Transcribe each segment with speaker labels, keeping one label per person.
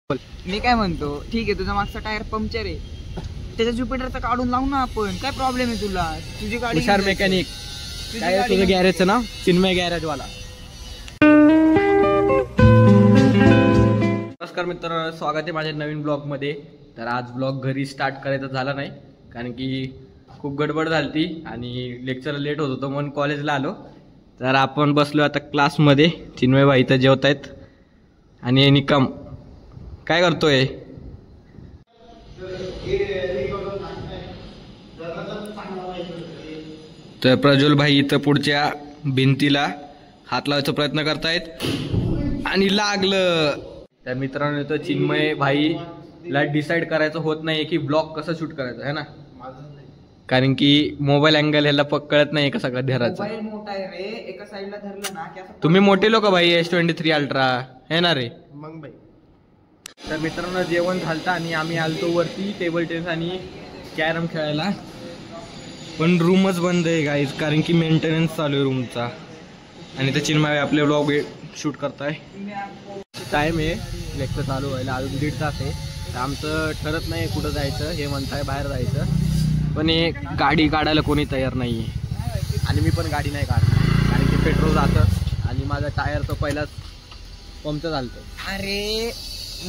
Speaker 1: मी काय म्हणतो, ठीक आहे तुझा मागचा टायर पंक्चर आहे, त्याच्या ज्युपिटरचा काढून लावू ना आपण. काय प्रॉब्लेम आहे तुला? तुझी गाडी
Speaker 2: हुशार मेकॅनिक. काय तुझं गॅरेजचं नाव? चिन्मय गॅरेज वाला. नमस्कार मित्रांनो, स्वागत आहे माझ्या नवीन ब्लॉग मध्ये. तर आज ब्लॉग घरी स्टार्ट करायचा झाला नाही कारण की खूप गडबड झाली आणि लेक्चर लेट होत होतं म्हणून कॉलेजला आलो. तर आपण बसलो आता क्लासमध्ये. चिन्मय भाई इथं जेवत आहेत आणि निकम काय करतोय? तर प्रज्वल भाई इथं पुढच्या भिंतीला हात लावायचा प्रयत्न करतायत आणि लागलं. तर मित्रांनो इथं चिन्मय भाईला डिसाईड करायचं होत नाही की ब्लॉग कसं शूट करायचं आहे ना, कारण की मोबाईल अँगल ह्याला कळत नाही का सगळं धरायचं.
Speaker 1: मोबाईल मोठा आहे रे, एका साईडला धरलं ना की असं.
Speaker 2: तुम्ही मोठे लोक भाई, S23 अल्ट्रा है ना रे
Speaker 1: मग भाई.
Speaker 2: तर मित्रांनो जेवण झालं आणि आम्ही आलतो वरती टेबल टेनिस आणि कॅरम खेळायला, पण रूमच बंद आहे गाईज कारण की मेंटेनन्स चालू आहे रूमचा. आणि ते चिन्मय आपले ब्लॉग शूट करताय. टाइम आहे लेक्चर चालू व्हायला अजून 1.5 तास आहे. तर आमचं ठरत नाही कुठं जायचं, हे म्हणताय बाहेर जायचं, पण हे गाडी काढायला कोणी तयार नाही आहे आणि मी पण गाडी नाही काढणार कारण की पेट्रोल जातं आणि माझा टायर तो पहिलाच पंक्चर झालं.
Speaker 1: अरे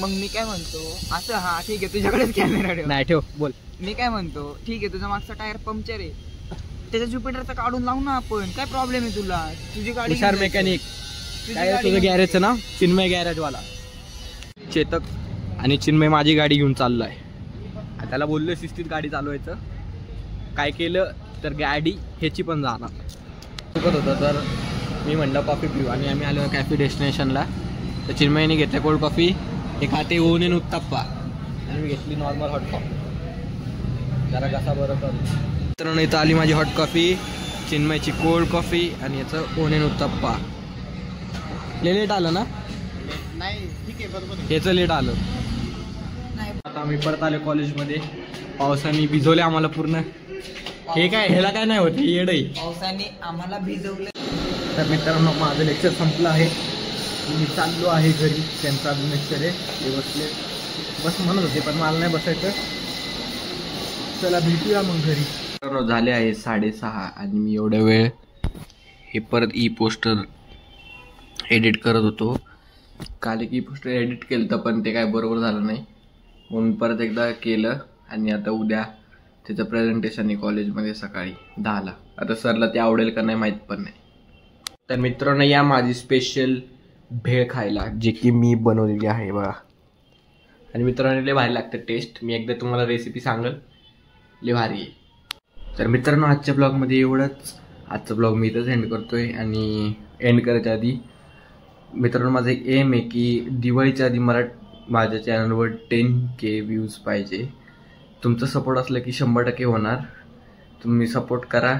Speaker 1: मग मी काय म्हणतो असं, हा ठीक आहे तुझ्याकडेच कॅमेरा ठेव.
Speaker 2: नाही ठेव बोल.
Speaker 1: मी काय म्हणतो, ठीक आहे तुझा मागचा टायर पंक्चर आहे, त्याच्या ज्युपिटरचा काढून लावू ना आपण. काय प्रॉब्लेम आहे तुला? तुझी गाडी
Speaker 2: हुशार मेकॅनिक. काय तुझं गॅरेजचं नाव? चिन्मय गॅरेज वाला. चेतक आणि चिन्मय माझी गाडी घेऊन चाललाय. त्याला बोललो शिस्तीत गाडी चालवायचं. काय केलं तर गाडी ह्याची पण जाणार चुकत होतं. तर मी म्हणलं कॉफी पिऊ आणि आम्ही आलो कॅफे डेस्टिनेशनला. तर चिन्मयने घेतल्या कोल्ड कॉफी, एक खाते ओनेन उत्तप्पा आणि मी घेतली नॉर्मल हॉट कॉफी. जरा कसा बरं कर मित्रांनो. इथं आली माझी हॉट कॉफी, चिन्मयची कोल्ड कॉफी आणि याचं ओनेन उत्तप्पा. लेट आलं ना?
Speaker 1: नाही ठीक आहे बरोबर.
Speaker 2: याचं लेट आलं. आता आम्ही परत आलो कॉलेजमध्ये. पावसाने भिजवले आम्हाला पूर्ण. हे काय ह्याला काय नाही होत, येड आहे.
Speaker 1: पावसाने आम्हाला भिजवलं.
Speaker 2: तर मित्रांनो माझं लेक्चर संपलं आहे, मी चाललो आहे घरी. त्यांचं अजून लेक्चर आहे, ते बसले बस म्हणत होते पण मला नाही बसायचं. चला भेटूया मग घरी. मित्रांनो झाले आहे 6:30 आणि मी एवढ्या वेळ हे परत पोस्टर एडिट करत होतो. काल एक पोस्टर एडिट केलं तर पण ते काय बरोबर झालं नाही म्हणून परत एकदा केलं आणि आता उद्या त्याचं प्रेझेंटेशन आहे कॉलेजमध्ये सकाळी 10ला. आता सरला ते आवडेल का नाही माहीत पण नाही. तर मित्रांनो या माझी स्पेशल भेळ खायला, जे की मी बनवलेली आहे बघा. आणि मित्रांनो लय भारी लागतं टेस्ट. मी एकदा तुम्हाला रेसिपी सांगेल, लय भारी आहे. तर मित्रांनो आजच्या ब्लॉगमध्ये एवढंच. आजचा ब्लॉग मी इथंच एंड करतोय आणि एंड करायच्या आधी मित्रांनो माझं एक एम आहे की दिवाळीच्या आधी माझ्या चॅनलवर 10K व्ह्यूज पाहिजे. तुमचं सपोर्ट असलं की 100% होणार. तुम्ही सपोर्ट करा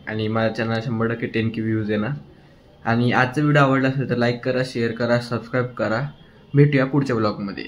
Speaker 2: आणि माझ्या चॅनल 100% 10K व्ह्यूज येणार. आणि आजचा व्हिडिओ आवडला असेल तर लाईक करा, शेअर करा, सबस्क्राईब करा. भेटूया पुढच्या ब्लॉगमध्ये.